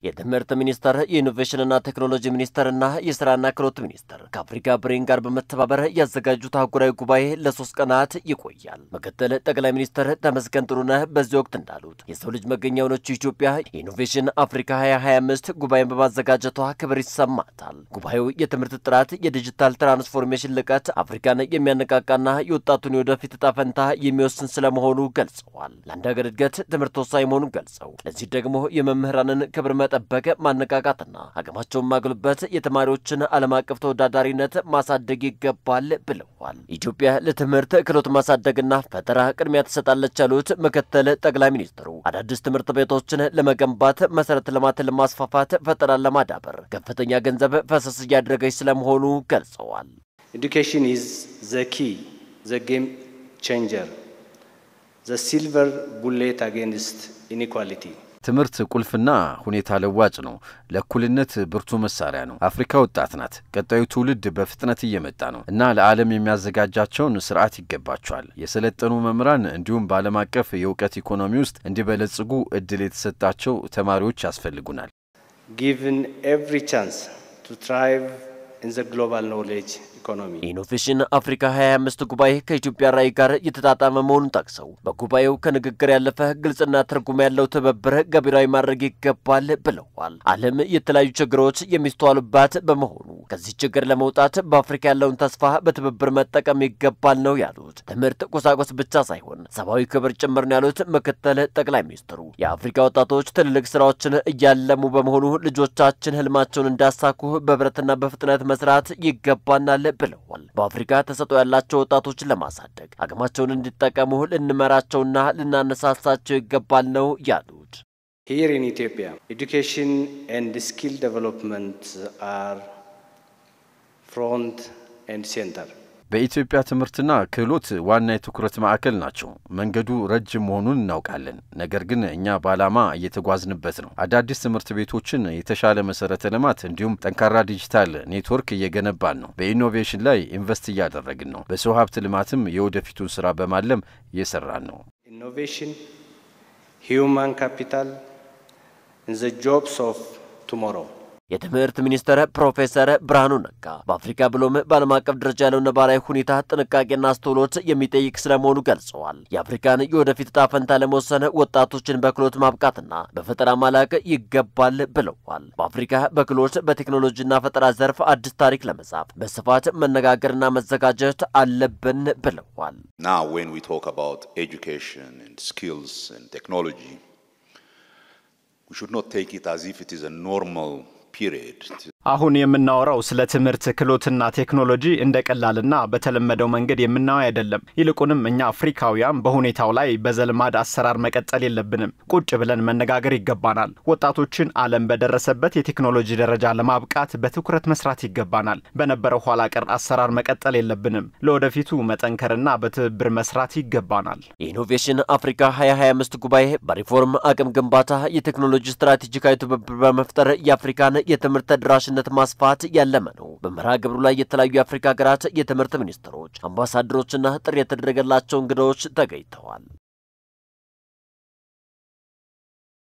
የትምህርት ሚኒስቴር የኢኖቬሽንና ቴክኖሎጂ ሚኒስቴርና የሥራና ክህሎት ሚኒስቴር ከአፍሪካ ብሬን ጋር በመተባበር ያዘጋጁት አህጉራዊ ጉባኤ ለ3 ቀናት ይቆያል። ምክትል ጠቅላይ ሚኒስትር ተመስገን ጥሩነህ በዚህ ወቅት እንዳሉት የሰው ልጅ መገኛ የሆነችው ኢትዮጵያ የኢኖቬሽን አፍሪካ 2025 ጉባኤን በማዘጋጀቷ ክብር ይሰማታል። ጉባኤው የትምህርት ጥራት፣ የዲጂታል ትራንስፎርሜሽን ልቀት አፍሪካን የሚያነቃቃና የወጣቱን የወደፊት ዕጣ ፈንታ የሚወስን ስለመሆኑ ገልጸዋል። ለአንድ ሀገር እድገት ትምህርት ወሳኝ መሆኑን ገልጸው ለዚህ ደግሞ የመምህራንን ክብር መጠበቅ ማነቃቃትና አቅማቸውን ማጎልበት የተማሪዎችን ዓለም አቀፍ ተወዳዳሪነት ማሳደግ ይገባል ብለዋል። ኢትዮጵያ ለትምህርት ክህሎት ማሳደግና ፈጠራ ቅድሚያ ትሰጣለች ያሉት ምክትል ጠቅላይ ሚኒስትሩ አዳዲስ ትምህርት ቤቶችን ለመገንባት መሰረተ ልማትን ለማስፋፋት ፈጠራን ለማዳበር ከፍተኛ ገንዘብ ፈሰስ እያደረገች ስለመሆኑ ገልጸዋል። Education is the key, the game changer, the silver bullet against inequality. ትምህርት ቁልፍና ሁኔታ ለዋጭ ነው። ለእኩልነት ብርቱ መሳሪያ ነው። አፍሪካ ወጣት ናት። ቀጣዩ ትውልድ በፍጥነት እየመጣ ነው እና ለዓለም የሚያዘጋጃቸውን ስርዓት ይገባቸዋል። የሰለጠኑ መምህራን እንዲሁም በዓለም አቀፍ የእውቀት ኢኮኖሚ ውስጥ እንዲበለጽጉ እድል የተሰጣቸው ተማሪዎች ያስፈልጉናል። Given every chance to thrive in the global knowledge economy. ኢኖቬሽን አፍሪካ 2025 ጉባኤ ከኢትዮጵያ ራዕይ ጋር የተጣጣመ መሆኑን ጠቅሰው በጉባኤው ከንግግር ያለፈ ግልጽና ትርጉም ያለው ትብብር ገቢራዊ ማድረግ ይገባል ብለዋል። ዓለም የተለያዩ ችግሮች የሚስተዋሉባት በመሆኑ ከዚህ ችግር ለመውጣት በአፍሪካ ያለውን ተስፋ በትብብር መጠቀም ይገባል ነው ያሉት። ትምህርት ቁሳቁስ ብቻ ሳይሆን ሰብአዊ ክብር ጭምር ነው ያሉት ምክትል ጠቅላይ ሚኒስትሩ የአፍሪካ ወጣቶች ትልልቅ ስራዎችን እያለሙ በመሆኑ ልጆቻችን ህልማቸውን እንዳሳኩ በብረትና በፍጥነት መስራት ይገባናል ብለዋል። በአፍሪካ ተሰጥኦ ያላቸው ወጣቶችን ለማሳደግ አቅማቸውን እንዲጠቀሙ ልንመራቸውና ልናነሳሳቸው ይገባል ነው ያሉት። Here in Ethiopia, education and skill development are front and center. በኢትዮጵያ ትምህርትና ክህሎት ዋና የትኩረት ማዕከል ናቸው። መንገዱ ረጅም መሆኑን እናውቃለን። ነገር ግን እኛ ባላማ እየተጓዝንበት ነው። አዳዲስ ትምህርት ቤቶችን፣ የተሻለ መሰረተ ልማት እንዲሁም ጠንካራ ዲጂታል ኔትወርክ እየገነባን ነው። በኢኖቬሽን ላይ ኢንቨስት እያደረግን ነው። በሰው ሀብት ልማትም የወደፊቱን ስራ በማለም እየሰራን ነው። Innovation, human capital, and the jobs of tomorrow. የትምህርት ሚኒስትር ፕሮፌሰር ብርሃኑ ነጋ በአፍሪካ ብሎም በዓለም አቀፍ ደረጃ ያለው ነባራዊ ሁኔታ ጥንቃቄና አስተውሎት የሚጠይቅ ስለመሆኑ ገልጸዋል። የአፍሪካን የወደፊት ዕጣ ፈንታ ለመወሰን ወጣቶችን በክህሎት ማብቃትና በፈጠራ ማላቅ ይገባል ብለዋል። በአፍሪካ በክህሎት በቴክኖሎጂና ፈጠራ ዘርፍ አዲስ ታሪክ ለመጻፍ በስፋት መነጋገርና መዘጋጀት አለብን ብለዋል። Now when we talk about education and skills and technology, we should not take it as if it is a normal period. አሁን የምናወራው ስለ ትምህርት ክህሎትና ቴክኖሎጂ እንደቀላልና በተለመደው መንገድ የምናየው አይደለም። ይልቁንም እኛ አፍሪካውያን በሁኔታው ላይ በዘልማድ አሰራር መቀጠል የለብንም። ቁጭ ብለን መነጋገር ይገባናል። ወጣቶችን ዓለም በደረሰበት የቴክኖሎጂ ደረጃ ለማብቃት በትኩረት መስራት ይገባናል። በነበረው ኋላ ቀር አሰራር መቀጠል የለብንም። ለወደፊቱ መጠንከርና በትብብር መስራት ይገባናል። ኢኖቬሽን አፍሪካ 2025 ጉባኤ በሪፎርም አቅም ግንባታ የቴክኖሎጂ ስትራቴጂካዊ ትብብር በመፍጠር የአፍሪካን የትምህርት ተደራሽነት ማስፋት ያለመ ነው። በመርሃ ግብሩ ላይ የተለያዩ የአፍሪካ ሀገራት የትምህርት ሚኒስትሮች፣ አምባሳደሮችና ጥሪ የተደረገላቸው እንግዶች ተገኝተዋል።